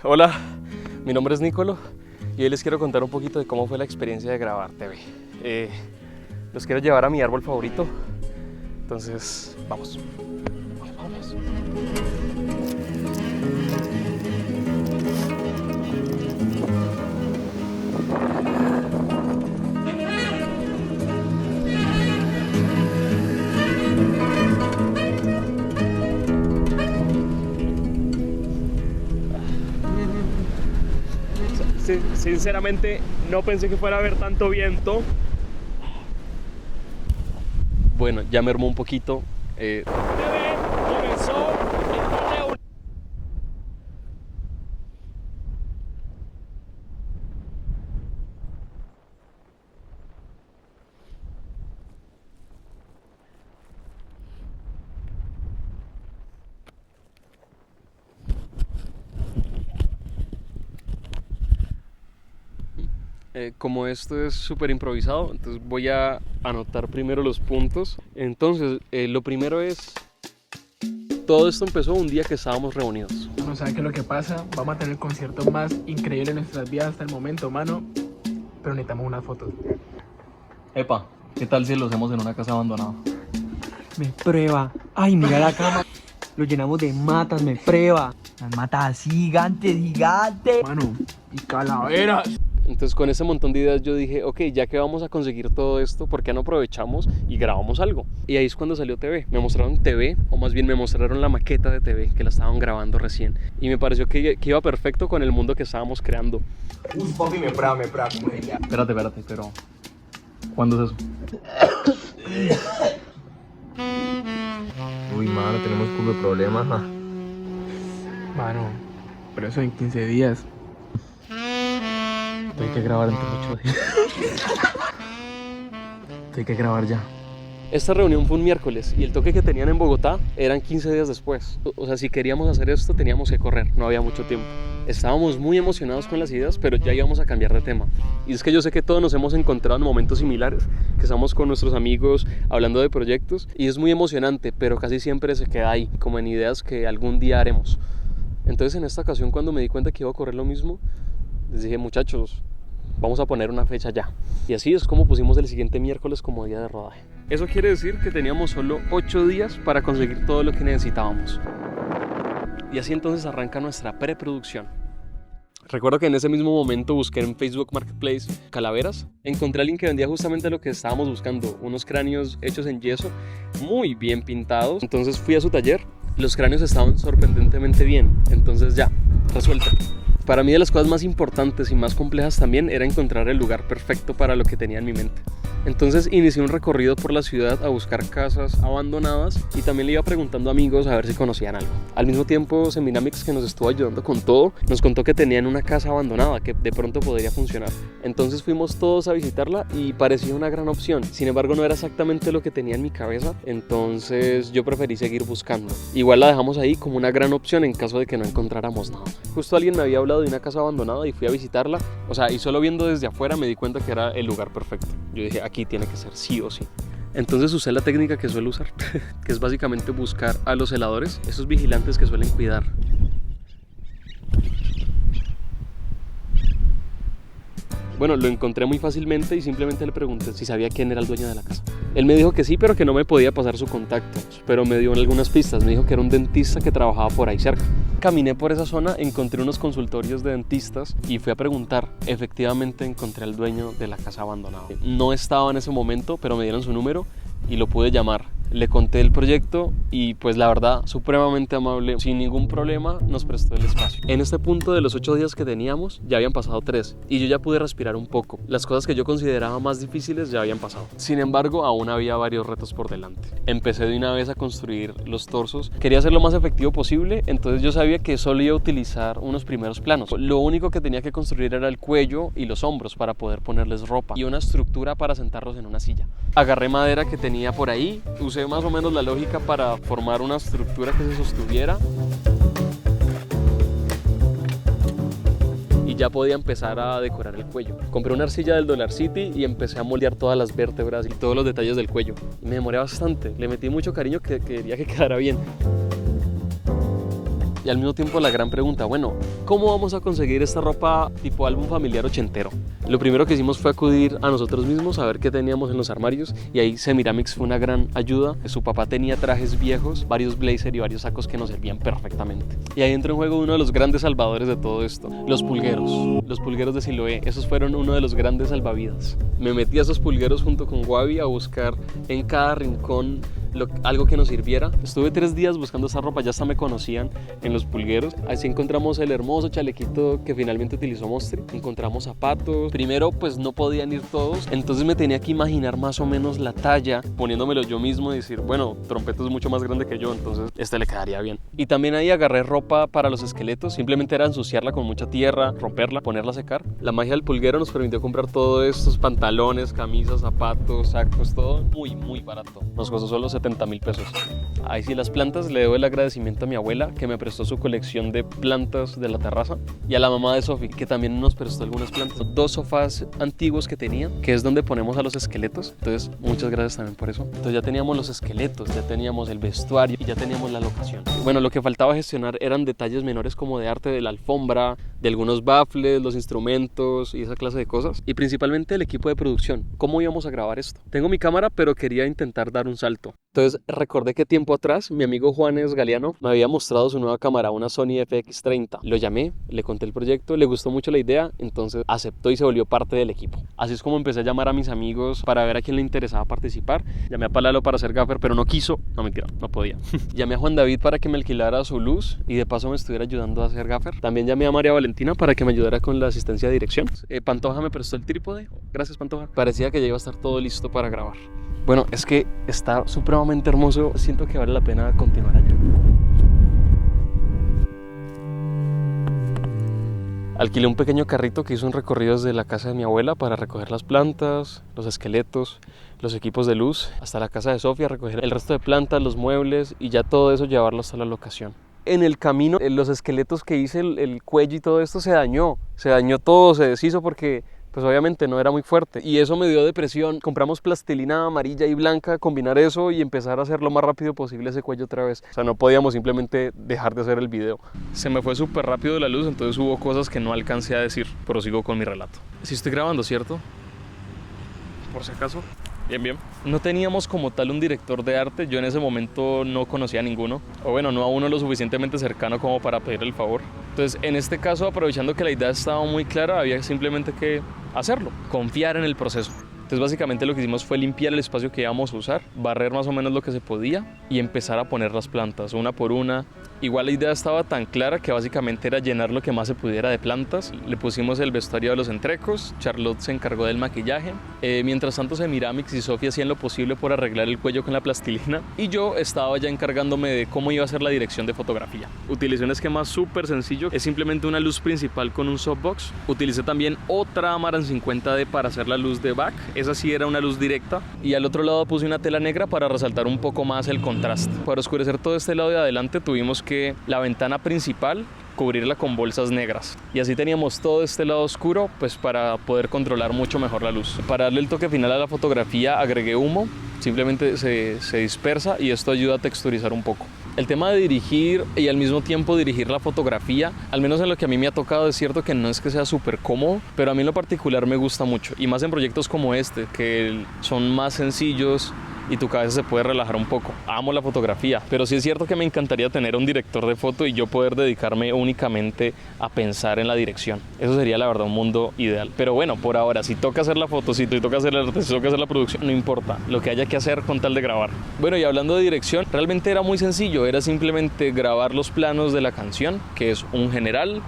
Hola, mi nombre es Nicolo y hoy les quiero contar un poquito de cómo fue la experiencia de grabar TV. Los quiero llevar a mi árbol favorito, entonces vamos. Vamos. Sinceramente no pensé que fuera a haber tanto viento. Bueno, ya mermó un poquito. TV comenzó en torneo. Como esto es súper improvisado, entonces voy a anotar primero los puntos. Entonces, lo primero es, todo esto empezó un día que estábamos reunidos. No saben qué es lo que pasa. Vamos a tener el concierto más increíble de nuestras vidas hasta el momento, mano. Pero necesitamos unas fotos. Epa, ¿qué tal si lo hacemos en una casa abandonada? Me prueba. Ay, mira la cama. Lo llenamos de matas, me prueba. Las matas así, gigantes. Mano, y calaveras. Entonces con ese montón de ideas yo dije, ok, ya que vamos a conseguir todo esto, ¿por qué no aprovechamos y grabamos algo? Y ahí es cuando salió TV. Me mostraron TV, o más bien me mostraron la maqueta de TV que la estaban grabando recién. Y me pareció que iba perfecto con el mundo que estábamos creando. Uy, papi, me prueba, como diría. Espérate, pero... ¿Cuándo es eso? Uy, mano, tenemos culo de problemas. Mano, pero eso en 15 días. Hay que grabar entre 8 días. Hay que grabar ya. Esta reunión fue un miércoles y el toque que tenían en Bogotá eran 15 días después. O sea, si queríamos hacer esto teníamos que correr, no había mucho tiempo. Estábamos muy emocionados con las ideas, pero ya íbamos a cambiar de tema. Y es que yo sé que todos nos hemos encontrado en momentos similares, que estamos con nuestros amigos hablando de proyectos y es muy emocionante, pero casi siempre se queda ahí, como en ideas que algún día haremos. Entonces en esta ocasión, cuando me di cuenta que iba a correr lo mismo, les dije, muchachos, vamos a poner una fecha ya. Y así es como pusimos el siguiente miércoles como día de rodaje. Eso quiere decir que teníamos solo 8 días para conseguir todo lo que necesitábamos. Y así entonces arranca nuestra preproducción. Recuerdo que en ese mismo momento busqué en Facebook Marketplace calaveras. Encontré a alguien que vendía justamente lo que estábamos buscando, unos cráneos hechos en yeso, muy bien pintados. Entonces fui a su taller, los cráneos estaban sorprendentemente bien, entonces ya, resuelto. Para mí de las cosas más importantes y más complejas también era encontrar el lugar perfecto para lo que tenía en mi mente. Entonces inicié un recorrido por la ciudad a buscar casas abandonadas y también le iba preguntando a amigos a ver si conocían algo. Al mismo tiempo, Seminamix, que nos estuvo ayudando con todo, nos contó que tenían una casa abandonada que de pronto podría funcionar. Entonces fuimos todos a visitarla y parecía una gran opción. Sin embargo, no era exactamente lo que tenía en mi cabeza, entonces yo preferí seguir buscando. Igual la dejamos ahí como una gran opción en caso de que no encontráramos nada. Justo alguien me había hablado de una casa abandonada y fui a visitarla. O sea, y solo viendo desde afuera me di cuenta que era el lugar perfecto. Yo dije, aquí tiene que ser sí o sí. Entonces usé la técnica que suelo usar, que es básicamente buscar a los celadores, esos vigilantes que suelen cuidar. Bueno, lo encontré muy fácilmente y simplemente le pregunté si sabía quién era el dueño de la casa. Él me dijo que sí, pero que no me podía pasar su contacto, pero me dio algunas pistas. Me dijo que era un dentista que trabajaba por ahí cerca. Caminé por esa zona, encontré unos consultorios de dentistas y fui a preguntar. Efectivamente encontré al dueño de la casa abandonada. No estaba en ese momento, pero me dieron su número y lo pude llamar. Le conté el proyecto y pues la verdad, supremamente amable, sin ningún problema nos prestó el espacio. En este punto de los 8 días que teníamos, ya habían pasado 3 y yo ya pude respirar un poco. Las cosas que yo consideraba más difíciles ya habían pasado. Sin embargo, aún había varios retos por delante. Empecé de una vez a construir los torsos. Quería hacer lo más efectivo posible, entonces yo sabía que solo iba a utilizar unos primeros planos. Lo único que tenía que construir era el cuello y los hombros para poder ponerles ropa y una estructura para sentarlos en una silla. Agarré madera que tenía por ahí, usé más o menos la lógica para formar una estructura que se sostuviera y ya podía empezar a decorar el cuello. Compré una arcilla del Dollar City y empecé a moldear todas las vértebras y todos los detalles del cuello. Me demoré bastante, le metí mucho cariño que quería que quedara bien. Y al mismo tiempo la gran pregunta, bueno, ¿cómo vamos a conseguir esta ropa tipo álbum familiar ochentero? Lo primero que hicimos fue acudir a nosotros mismos a ver qué teníamos en los armarios, y ahí Semiramix fue una gran ayuda. Su papá tenía trajes viejos, varios blazers y varios sacos que nos servían perfectamente. Y ahí entró en juego uno de los grandes salvadores de todo esto, los pulgueros de Siloé. Esos fueron uno de los grandes salvavidas. Me metí a esos pulgueros junto con Wabi a buscar en cada rincón algo que nos sirviera. Estuve 3 días buscando esa ropa, ya hasta me conocían en los pulgueros. Así encontramos el hermoso chalequito que finalmente utilizó Mostri. Encontramos zapatos. Primero pues no podían ir todos, entonces me tenía que imaginar más o menos la talla, poniéndomelo yo mismo y decir, bueno, Trompeto es mucho más grande que yo, entonces este le quedaría bien. Y también ahí agarré ropa para los esqueletos, simplemente era ensuciarla con mucha tierra, romperla, ponerla a secar. La magia del pulguero nos permitió comprar todos estos pantalones, camisas, zapatos, sacos, todo muy barato. Nos costó solo 70.000 pesos. Ahí sí, las plantas, le debo el agradecimiento a mi abuela que me prestó su colección de plantas de la terraza, y a la mamá de Sofi que también nos prestó algunas plantas. 2 sofás antiguos que tenía, que es donde ponemos a los esqueletos, entonces muchas gracias también por eso. Entonces ya teníamos los esqueletos, ya teníamos el vestuario y ya teníamos la locación. Bueno, lo que faltaba gestionar eran detalles menores como de arte de la alfombra, de algunos baffles, los instrumentos y esa clase de cosas, y principalmente el equipo de producción. ¿Cómo íbamos a grabar esto? Tengo mi cámara, pero quería intentar dar un salto. Entonces recordé que tiempo atrás mi amigo Juanes Galeano me había mostrado su nueva cámara, una Sony FX30. Lo llamé, le conté el proyecto, le gustó mucho la idea, entonces aceptó y se volvió parte del equipo. Así es como empecé a llamar a mis amigos para ver a quién le interesaba participar. Llamé a Palalo para ser gaffer, pero no quiso. No, mentira, no podía. Llamé a Juan David para que me alquilara su luz y de paso me estuviera ayudando a ser gaffer. También llamé a María Valentina para que me ayudara con la asistencia de dirección. Pantoja me prestó el trípode. Gracias, Pantoja. Parecía que ya iba a estar todo listo para grabar. Bueno, es que está supremamente hermoso. Siento que vale la pena continuar allá. Alquilé un pequeño carrito que hizo un recorrido desde la casa de mi abuela para recoger las plantas, los esqueletos, los equipos de luz, hasta la casa de Sofía, recoger el resto de plantas, los muebles y ya todo eso llevarlo hasta la locación. En el camino, los esqueletos que hice, el cuello y todo esto se dañó todo, se deshizo porque pues obviamente no era muy fuerte y eso me dio depresión. Compramos plastilina amarilla y blanca, combinar eso y empezar a hacer lo más rápido posible ese cuello otra vez. O sea, no podíamos simplemente dejar de hacer el video. Se me fue súper rápido la luz, entonces hubo cosas que no alcancé a decir, pero sigo con mi relato. Sí estoy grabando, ¿cierto? Por si acaso. Bien. No teníamos como tal un director de arte, yo en ese momento no conocía a ninguno, o bueno, no a uno lo suficientemente cercano como para pedir el favor. Entonces, en este caso, aprovechando que la idea estaba muy clara, había simplemente que hacerlo, confiar en el proceso. Entonces básicamente lo que hicimos fue limpiar el espacio que íbamos a usar, barrer más o menos lo que se podía y empezar a poner las plantas una por una. Igual la idea estaba tan clara que básicamente era llenar lo que más se pudiera de plantas. Le pusimos el vestuario de los entrecos, Charlotte se encargó del maquillaje. Mientras tanto Semiramix y Sofía hacían lo posible por arreglar el cuello con la plastilina y yo estaba ya encargándome de cómo iba a ser la dirección de fotografía. Utilicé un esquema súper sencillo, es simplemente una luz principal con un softbox. Utilicé también otra Amaran 50D para hacer la luz de back, esa sí era una luz directa, y al otro lado puse una tela negra para resaltar un poco más el contraste. Para oscurecer todo este lado de adelante tuvimos que la ventana principal cubrirla con bolsas negras y así teníamos todo este lado oscuro pues para poder controlar mucho mejor la luz. Para darle el toque final a la fotografía agregué humo, simplemente se dispersa y esto ayuda a texturizar un poco. El tema de dirigir y al mismo tiempo dirigir la fotografía, al menos en lo que a mí me ha tocado, es cierto que no es que sea súper cómodo, pero a mí en lo particular me gusta mucho y más en proyectos como este que son más sencillos y tu cabeza se puede relajar un poco. Amo la fotografía, pero sí es cierto que me encantaría tener un director de foto y yo poder dedicarme únicamente a pensar en la dirección. Eso sería la verdad un mundo ideal. Pero bueno, por ahora, si toca hacer la foto, si toca hacer el arte, si toca hacer la producción, no importa, lo que haya que hacer con tal de grabar. Bueno, y hablando de dirección, realmente era muy sencillo, era simplemente grabar los planos de la canción, que es un general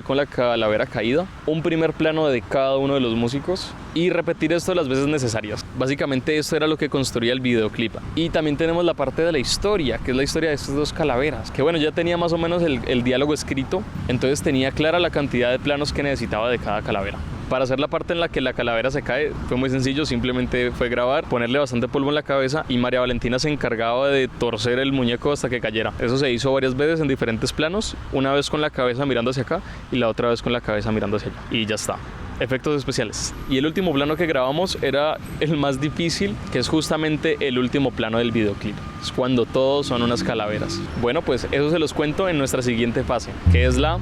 con la calavera caída, un primer plano de cada uno de los músicos y repetir esto las veces necesarias. Básicamente esto era lo que construía el videoclip. Y también tenemos la parte de la historia, que es la historia de estas dos calaveras, que bueno, ya tenía más o menos el diálogo escrito, entonces tenía clara la cantidad de planos que necesitaba de cada calavera. Para hacer la parte en la que la calavera se cae fue muy sencillo, simplemente fue grabar, ponerle bastante polvo en la cabeza y María Valentina se encargaba de torcer el muñeco hasta que cayera. Eso se hizo varias veces en diferentes planos, una vez con la cabeza mirando hacia acá y la otra vez con la cabeza mirando hacia allá y ya está. efectos especiales. Y el último plano que grabamos era el más difícil, que es justamente el último plano del videoclip. Es cuando todos son unas calaveras. Bueno, pues eso se los cuento en nuestra siguiente fase, que es la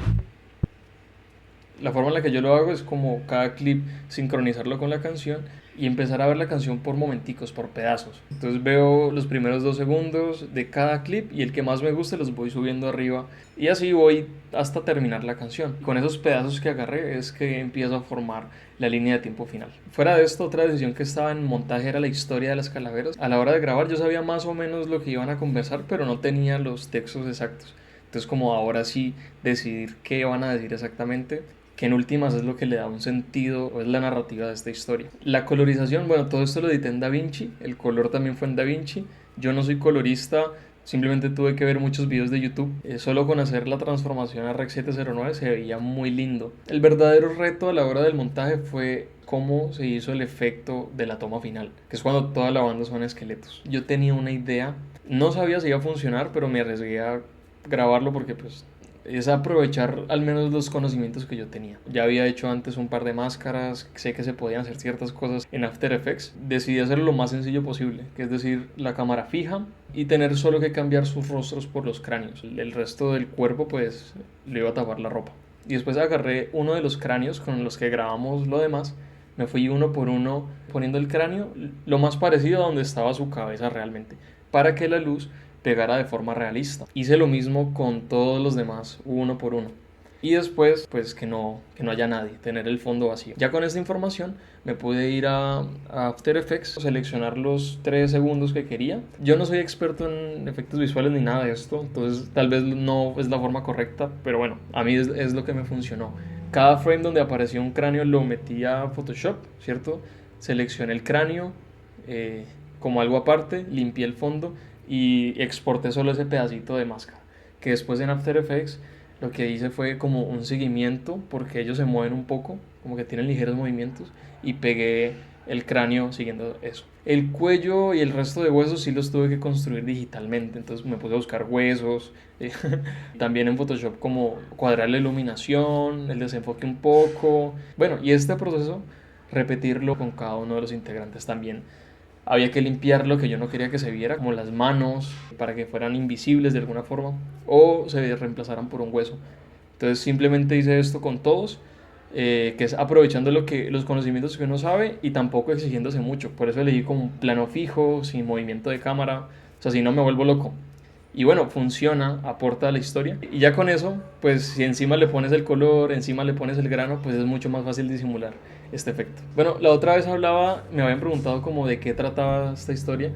forma en la que yo lo hago es como cada clip sincronizarlo con la canción y empezar a ver la canción por momenticos, por pedazos. Entonces veo los primeros 2 segundos de cada clip y el que más me guste los voy subiendo arriba y así voy hasta terminar la canción. Con esos pedazos que agarré es que empiezo a formar la línea de tiempo final. Fuera de esto, otra decisión que estaba en montaje era la historia de las calaveras. A la hora de grabar yo sabía más o menos lo que iban a conversar, pero no tenía los textos exactos. Entonces como ahora sí decidir qué van a decir exactamente, que en últimas es lo que le da un sentido o es la narrativa de esta historia. La colorización, bueno, todo esto lo edité en DaVinci, el color también fue en DaVinci. Yo no soy colorista, simplemente tuve que ver muchos videos de YouTube. Solo con hacer la transformación a Rec 709 se veía muy lindo. El verdadero reto a la hora del montaje fue cómo se hizo el efecto de la toma final, que es cuando toda la banda son esqueletos. Yo tenía una idea, no sabía si iba a funcionar, pero me arriesgué a grabarlo porque pues es aprovechar al menos los conocimientos que yo tenía. Ya había hecho antes un par de máscaras, sé que se podían hacer ciertas cosas en After Effects. Decidí hacerlo lo más sencillo posible, que es decir, la cámara fija y tener solo que cambiar sus rostros por los cráneos. El resto del cuerpo pues le iba a tapar la ropa. Y después agarré uno de los cráneos con los que grabamos lo demás, me fui uno por uno poniendo el cráneo lo más parecido a donde estaba su cabeza realmente, para que la luz pegara de forma realista. Hice lo mismo con todos los demás, uno por uno. Y después, pues que no haya nadie, tener el fondo vacío. Ya con esta información me pude ir a After Effects, seleccionar los 3 segundos que quería. Yo no soy experto en efectos visuales ni nada de esto, entonces tal vez no es la forma correcta, pero bueno, a mí es lo que me funcionó. Cada frame donde aparecía un cráneo lo metí a Photoshop, ¿cierto? Seleccioné el cráneo como algo aparte, limpié el fondo y exporté solo ese pedacito de máscara, que después en After Effects lo que hice fue como un seguimiento, porque ellos se mueven un poco, como que tienen ligeros movimientos, y pegué el cráneo siguiendo eso. El cuello y el resto de huesos sí los tuve que construir digitalmente, entonces me puse a buscar huesos, también en Photoshop como cuadrar la iluminación, el desenfoque un poco, bueno, y este proceso repetirlo con cada uno de los integrantes también. Había que limpiar lo que yo no quería que se viera, como las manos, para que fueran invisibles de alguna forma, o se reemplazaran por un hueso. Entonces simplemente hice esto con todos, que es aprovechando los conocimientos que uno sabe y tampoco exigiéndose mucho. Por eso elegí como un plano fijo, sin movimiento de cámara, o sea, si no me vuelvo loco. Y bueno, funciona, aporta a la historia. Y ya con eso, pues si encima le pones el color, encima le pones el grano, pues es mucho más fácil disimular este efecto. Bueno, la otra vez me habían preguntado como de qué trataba esta historia.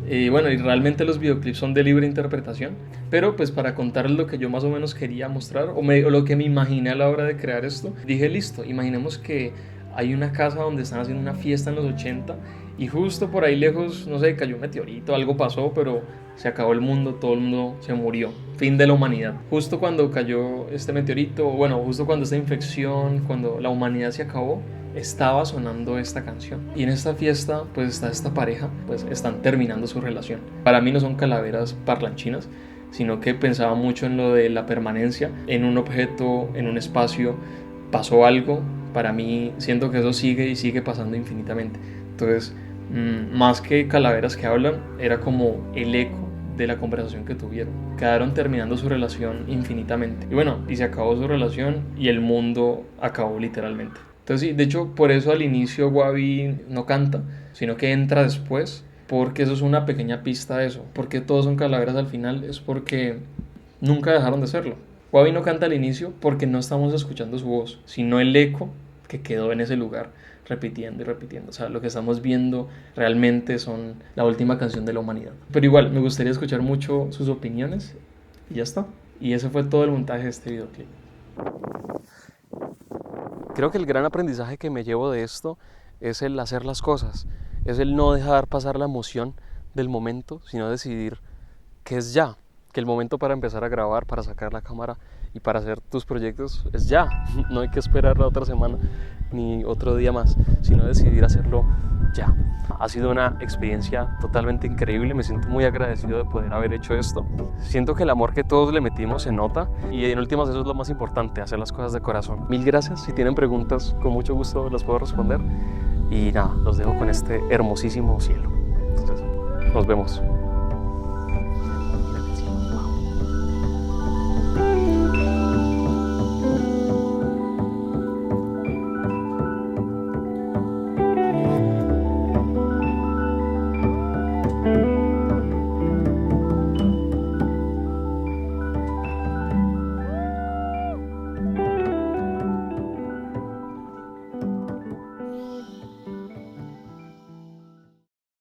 Y bueno, y realmente los videoclips son de libre interpretación, pero pues para contarles lo que yo más o menos quería mostrar, o lo que me imaginé a la hora de crear esto, dije listo, imaginemos que hay una casa donde están haciendo una fiesta en los 80 y justo por ahí lejos, no sé, cayó un meteorito, algo pasó, pero se acabó el mundo, todo el mundo se murió, fin de la humanidad. Justo cuando cayó este meteorito, bueno, justo cuando esta infección, cuando la humanidad se acabó, estaba sonando esta canción. Y en esta fiesta, pues está esta pareja, pues están terminando su relación. Para mí no son calaveras parlanchinas, sino que pensaba mucho en lo de la permanencia, en un objeto, en un espacio, pasó algo. Para mí siento que eso sigue y sigue pasando infinitamente. Entonces, más que calaveras que hablan, era como el eco de la conversación que tuvieron. Quedaron terminando su relación infinitamente. Y bueno, y se acabó su relación y el mundo acabó literalmente. Entonces sí, de hecho por eso al inicio Wabi no canta, sino que entra después, porque eso es una pequeña pista de eso. Porque todos son calaveras al final, es porque nunca dejaron de serlo. Wabi no canta al inicio porque no estamos escuchando su voz, sino el eco que quedó en ese lugar, repitiendo y repitiendo. O sea, lo que estamos viendo realmente son la última canción de la humanidad. Pero igual, me gustaría escuchar mucho sus opiniones y ya está. Y ese fue todo el montaje de este videoclip. Creo que el gran aprendizaje que me llevo de esto es el hacer las cosas, es el no dejar pasar la emoción del momento, sino decidir qué es ya, que el momento para empezar a grabar, para sacar la cámara y para hacer tus proyectos es ya. No hay que esperar la otra semana ni otro día más, sino decidir hacerlo ya. Ha sido una experiencia totalmente increíble, me siento muy agradecido de poder haber hecho esto. Siento que el amor que todos le metimos se nota y en últimas eso es lo más importante, hacer las cosas de corazón. Mil gracias, si tienen preguntas con mucho gusto las puedo responder y nada, los dejo con este hermosísimo cielo. Entonces, nos vemos.